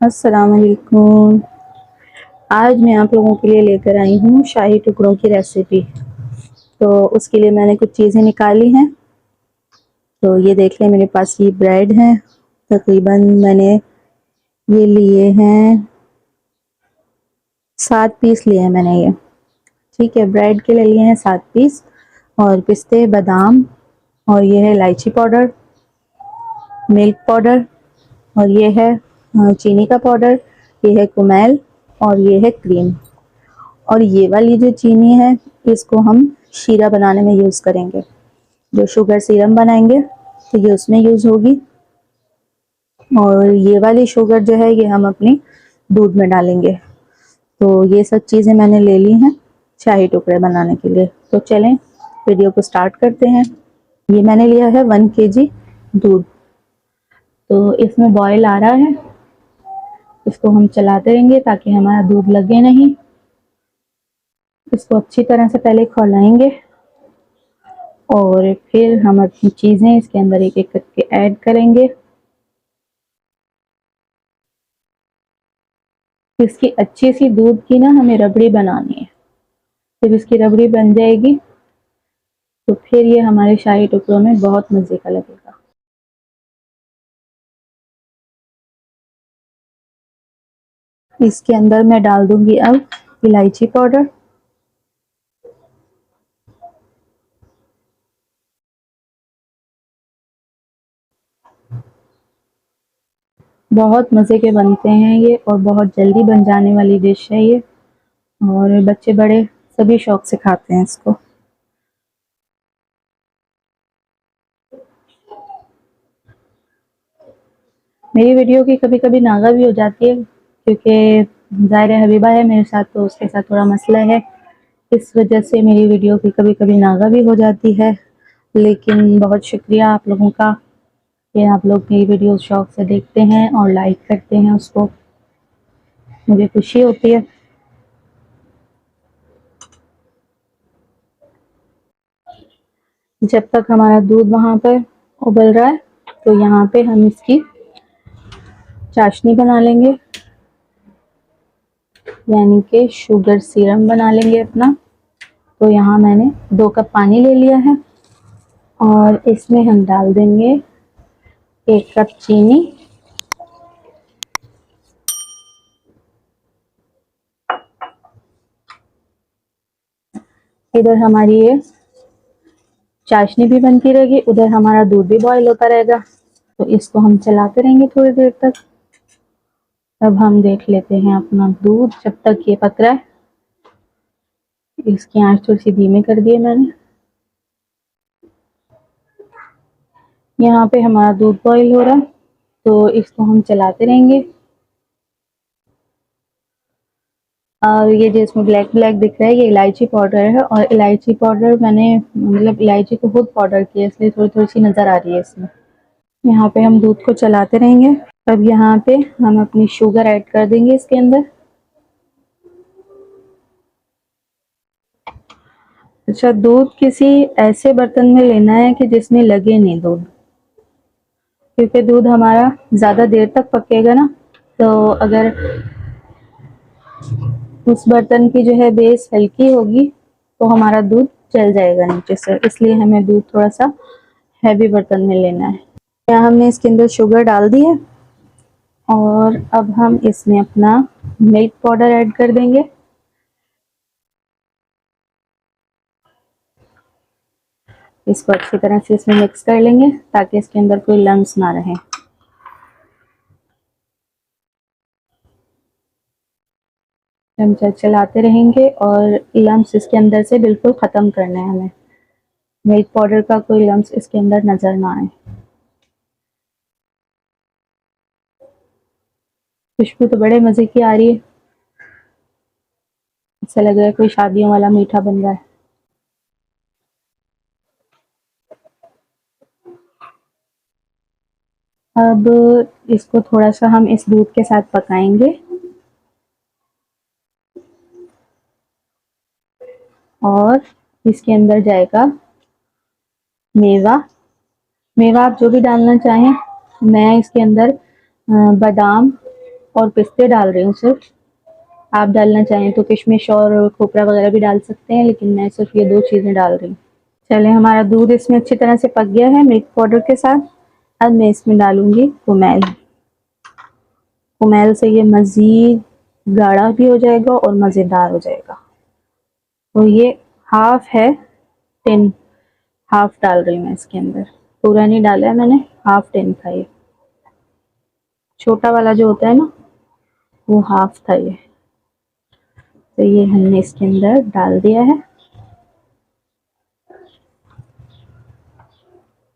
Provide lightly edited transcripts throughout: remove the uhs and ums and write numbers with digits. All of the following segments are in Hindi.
अस्सलाम वालेकुम। आज मैं आप लोगों के लिए लेकर आई हूँ शाही टुकड़ों की रेसिपी। तो उसके लिए मैंने कुछ चीज़ें निकाली हैं। तो ये देख लें, मेरे पास ये ब्रेड है। तकरीबन मैंने ये लिए हैं 7 पीस लिए हैं मैंने ये। ठीक है, ब्रेड के लिए लिए हैं 7 पीस। और पिस्ते, बादाम, और ये है इलायची पाउडर, मिल्क पाउडर, और ये है चीनी का पाउडर, ये है कुमेल, और ये है क्रीम। और ये वाली जो चीनी है इसको हम शीरा बनाने में यूज़ करेंगे। जो शुगर सीरम बनाएंगे तो ये उसमें यूज़ होगी। और ये वाली शुगर जो है ये हम अपनी दूध में डालेंगे। तो ये सब चीज़ें मैंने ले ली हैं शाही टुकड़े बनाने के लिए। तो चलें वीडियो को स्टार्ट करते हैं। ये मैंने लिया है 1 kg दूध। तो इसमें बॉयल आ रहा है, इसको हम चलाते रहेंगे ताकि हमारा दूध लगे नहीं। इसको अच्छी तरह से पहले खौलाएंगे और फिर हम अपनी चीज़ें इसके अंदर एक एक करके ऐड करेंगे। इसकी अच्छी सी दूध की ना हमें रबड़ी बनानी है। जब इसकी रबड़ी बन जाएगी तो फिर ये हमारे शाही टुकड़ों में बहुत मज़े का लगेगा। इसके अंदर मैं डाल दूंगी अब इलायची पाउडर, बहुत मज़े के बनते हैं ये और बहुत जल्दी बन जाने वाली डिश है ये। और बच्चे बड़े सभी शौक से खाते हैं इसको। मेरी वीडियो की कभी कभी नागा भी हो जाती है क्योंकि ज़ाहिर है हबीबा है मेरे साथ, तो उसके साथ थोड़ा मसला है। इस वजह से मेरी वीडियो की कभी कभी नागा भी हो जाती है। लेकिन बहुत शुक्रिया आप लोगों का कि आप लोग मेरी वीडियो शौक से देखते हैं और लाइक करते हैं उसको, मुझे खुशी होती है। जब तक हमारा दूध वहाँ पर उबल रहा है तो यहाँ पे हम इसकी चाशनी बना लेंगे, यानी कि शुगर सीरम बना लेंगे अपना। तो यहाँ मैंने 2 कप पानी ले लिया है और इसमें हम डाल देंगे 1 कप चीनी, इधर हमारी ये चाशनी भी बनती रहेगी, उधर हमारा दूध भी बॉईल होता रहेगा। तो इसको हम चलाते रहेंगे थोड़ी देर तक। अब हम देख लेते हैं अपना दूध, जब तक ये पक रहा है। इसकी आंच थोड़ी सी धीमे कर दी है मैंने। यहाँ पे हमारा दूध बॉईल हो रहा है तो इसको हम चलाते रहेंगे। और ये जो इसमें ब्लैक ब्लैक दिख रहा है ये इलायची पाउडर है। और इलायची पाउडर मैंने मतलब इलायची को खुद पाउडर किया, इसलिए थोड़ी थोड़ी सी नज़र आ रही है इसमें। यहाँ पे हम दूध को चलाते रहेंगे। अब यहाँ पे हम अपनी शुगर ऐड कर देंगे इसके अंदर। अच्छा, दूध किसी ऐसे बर्तन में लेना है कि जिसमें लगे नहीं दूध, क्योंकि दूध हमारा ज़्यादा देर तक पकेगा ना। तो अगर उस बर्तन की जो है बेस हल्की होगी तो हमारा दूध जल जाएगा नीचे से, इसलिए हमें दूध थोड़ा सा हैवी बर्तन में लेना है। यहाँ हमने इसके अंदर शुगर डाल दी है और अब हम इसमें अपना मिल्क पाउडर ऐड कर देंगे। इसको अच्छी तरह से इसमें मिक्स कर लेंगे ताकि इसके अंदर कोई लम्स ना रहे। चमचा चलाते रहेंगे और लम्स इसके अंदर से बिल्कुल ख़त्म करना है हमें। मिल्क पाउडर का कोई लम्स इसके अंदर नज़र ना आए। खुशबू तो बड़े मज़े की आ रही है, ऐसा लग रहा है कोई शादियों वाला मीठा बन रहा है। अब इसको थोड़ा सा हम इस दूध के साथ पकाएंगे और इसके अंदर जाएगा मेवा। मेवा आप जो भी डालना चाहें। मैं इसके अंदर बादाम और पिस्ते डाल रही हूँ सिर्फ। आप डालना चाहें तो किशमिश और खोपरा वगैरह भी डाल सकते हैं, लेकिन मैं सिर्फ ये 2 चीज़ें डाल रही हूँ। चले, हमारा दूध इसमें अच्छी तरह से पक गया है मिल्क पाउडर के साथ। अब मैं इसमें डालूंगी कुमेल। कुमेल से ये मज़ीद गाढ़ा भी हो जाएगा और मज़ेदार हो जाएगा। तो ये हाफ है टिन, हाफ डाल रही हूँ मैं इसके अंदर, पूरा नहीं डाला है मैंने, हाफ टिन था ये, छोटा वाला जो होता है ना वो हाफ था ये। तो ये हमने इसके अंदर डाल दिया है।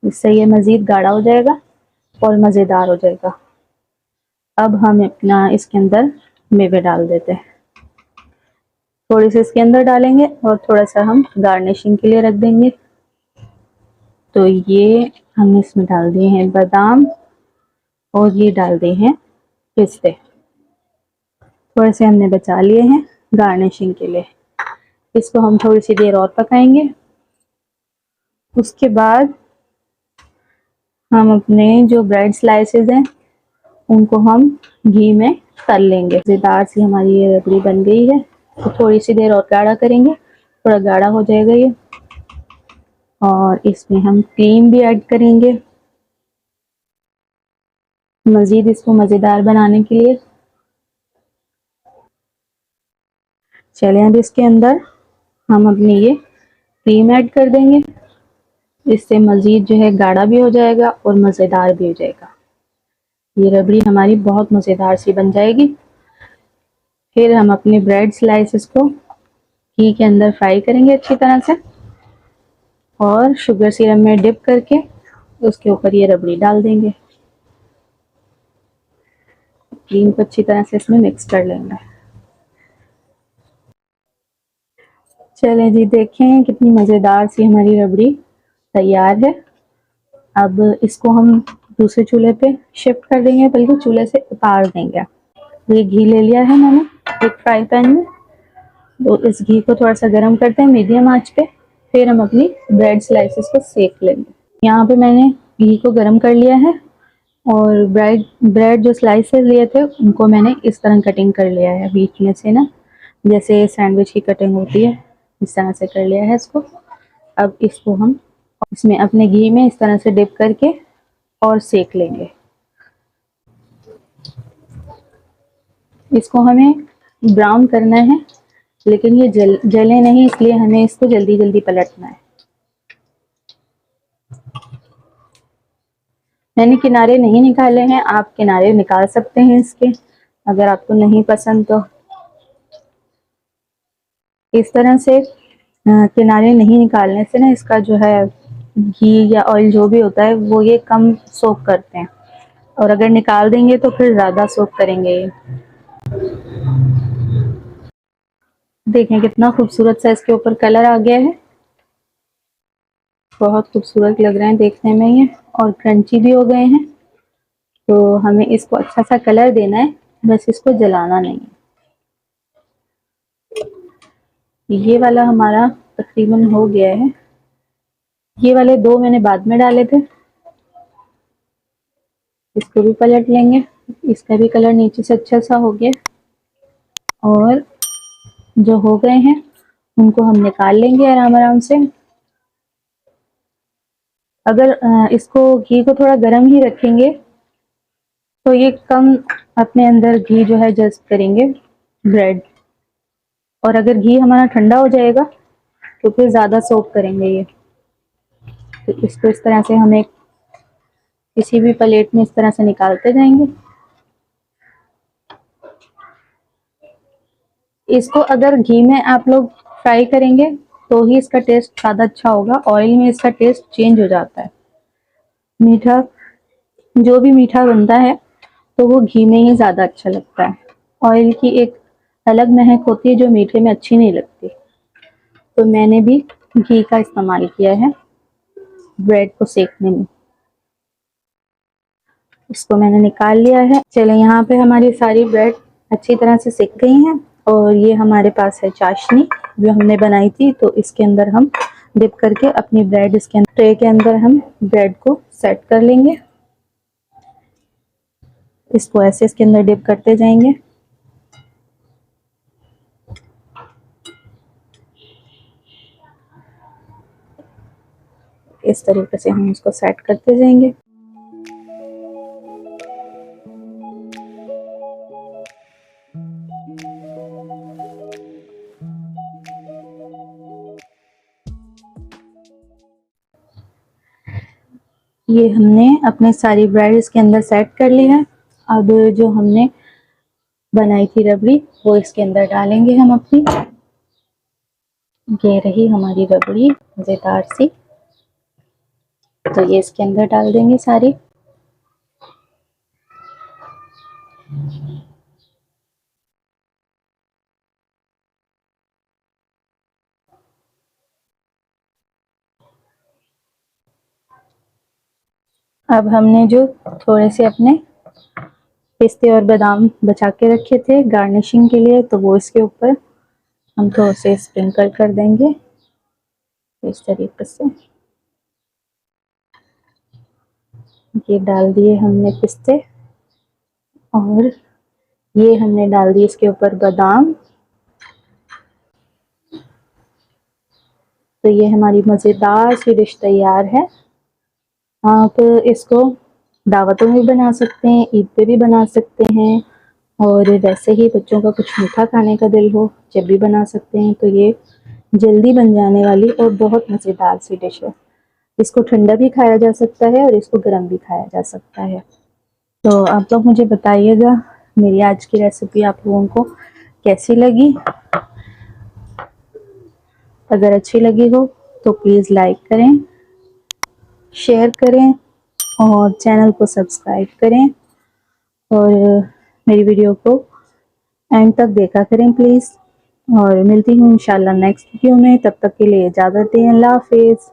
इससे ये मज़ीद गाढ़ा हो जाएगा और मज़ेदार हो जाएगा। अब हम अपना इसके अंदर मेवे डाल देते हैं। थोड़ी सी इसके अंदर डालेंगे और थोड़ा सा हम गार्निशिंग के लिए रख देंगे। तो ये हमने इसमें डाल दिए हैं बादाम और ये डाल दिए हैं पिस्ते। थोड़े से हमने बचा लिए हैं गार्निशिंग के लिए। इसको हम थोड़ी सी देर और पकाएंगे। उसके बाद हम अपने जो ब्रेड स्लाइसेस हैं उनको हम घी में तल लेंगे। मज़ेदार सी हमारी ये रबड़ी बन गई है। तो थोड़ी सी देर और गाढ़ा करेंगे, थोड़ा गाढ़ा हो जाएगा ये। और इसमें हम क्रीम भी ऐड करेंगे मज़ीद इसको मज़ेदार बनाने के लिए। चलें, अब इसके अंदर हम अपनी ये क्रीम ऐड कर देंगे। इससे मज़ीद जो है गाढ़ा भी हो जाएगा और मज़ेदार भी हो जाएगा। ये रबड़ी हमारी बहुत मज़ेदार सी बन जाएगी। फिर हम अपने ब्रेड स्लाइसेस को घी के अंदर फ्राई करेंगे अच्छी तरह से और शुगर सिरप में डिप करके उसके ऊपर ये रबड़ी डाल देंगे। क्रीम को अच्छी तरह से इसमें मिक्स कर लेंगे। चलें जी, देखें कितनी मज़ेदार सी हमारी रबड़ी तैयार है। अब इसको हम दूसरे चूल्हे पे शिफ्ट कर देंगे, बल्कि चूल्हे से उतार देंगे। ये घी ले लिया है मैंने एक फ्राई पैन में। तो इस घी को थोड़ा सा गर्म करते हैं मीडियम आंच पे। फिर हम अपनी ब्रेड स्लाइसेस को सेक लेंगे। यहाँ पे मैंने घी को गर्म कर लिया है और ब्रेड जो स्लाइसेस लिए थे उनको मैंने इस तरह कटिंग कर लिया है बीच में से ना, जैसे सैंडविच की कटिंग होती है इस तरह से कर लिया है इसको। अब इसको हम इसमें अपने घी में इस तरह से डिप करके और सेक लेंगे। इसको हमें ब्राउन करना है, लेकिन ये जले नहीं, इसलिए हमें इसको जल्दी जल्दी पलटना है। मैंने किनारे नहीं निकाले हैं, आप किनारे निकाल सकते हैं इसके, अगर आपको नहीं पसंद तो। इस तरह से किनारे नहीं निकालने से ना इसका जो है घी या ऑयल जो भी होता है वो ये कम सोक करते हैं, और अगर निकाल देंगे तो फिर ज़्यादा सोक करेंगे ये। देखें कितना खूबसूरत सा इसके ऊपर कलर आ गया है, बहुत खूबसूरत लग रहे हैं देखने में ये, और क्रंची भी हो गए हैं। तो हमें इसको अच्छा सा कलर देना है, बस इसको जलाना नहीं है। ये वाला हमारा तकरीबन हो गया है। ये वाले 2 मैंने बाद में डाले थे। इसको भी पलट लेंगे, इसका भी कलर नीचे से अच्छा सा हो गया। और जो हो गए हैं उनको हम निकाल लेंगे आराम आराम से। अगर इसको घी को थोड़ा गर्म ही रखेंगे तो ये कम अपने अंदर घी जो है जज्ब करेंगे ब्रेड, और अगर घी हमारा ठंडा हो जाएगा तो फिर ज़्यादा सोक करेंगे ये। तो इसको इस तरह से हमें किसी भी प्लेट में इस तरह से निकालते जाएंगे। इसको अगर घी में आप लोग फ्राई करेंगे तो ही इसका टेस्ट ज़्यादा अच्छा होगा, ऑयल में इसका टेस्ट चेंज हो जाता है। मीठा, जो भी मीठा बनता है तो वो घी में ही ज़्यादा अच्छा लगता है। ऑयल की एक अलग महक होती है जो मीठे में अच्छी नहीं लगती। तो मैंने भी घी का इस्तेमाल किया है ब्रेड को सेकने में। इसको मैंने निकाल लिया है। चलें, यहाँ पे हमारी सारी ब्रेड अच्छी तरह से सिक गई हैं और ये हमारे पास है चाशनी जो हमने बनाई थी। तो इसके अंदर हम डिप करके अपनी ब्रेड इसके ट्रे के अंदर हम ब्रेड को सेट कर लेंगे। इसको ऐसे इसके अंदर डिप करते जाएंगे। इस तरीके से हम इसको सेट करते जाएंगे। ये हमने अपने सारी ब्रेड इसके अंदर सेट कर ली है। अब जो हमने बनाई थी रबड़ी वो इसके अंदर डालेंगे हम अपनी। ये रही हमारी रबड़ी मज़ेदार सी, तो ये इसके अंदर डाल देंगे सारी। अब हमने जो थोड़े से अपने पिस्ते और बादाम बचा के रखे थे गार्निशिंग के लिए, तो वो इसके ऊपर हम थोड़े से स्प्रिंकल कर देंगे इस तरीके से। ये डाल दिए हमने पिस्ते और ये हमने डाल दिए इसके ऊपर बादाम। तो ये हमारी मज़ेदार सी डिश तैयार है। आप इसको दावतों में भी बना सकते हैं, ईद पे भी बना सकते हैं, और वैसे ही बच्चों का कुछ मीठा खाने का दिल हो जब भी बना सकते हैं। तो ये जल्दी बन जाने वाली और बहुत मज़ेदार सी डिश है। इसको ठंडा भी खाया जा सकता है और इसको गर्म भी खाया जा सकता है। तो आप लोग मुझे बताइएगा मेरी आज की रेसिपी आप लोगों को कैसी लगी। अगर अच्छी लगी हो तो प्लीज़ लाइक करें, शेयर करें और चैनल को सब्सक्राइब करें, और मेरी वीडियो को एंड तक देखा करें प्लीज़। और मिलती हूँ इंशाल्लाह नेक्स्ट वीडियो में, तब तक के लिए इजाज़त दें। अल्लाह हाफिज़।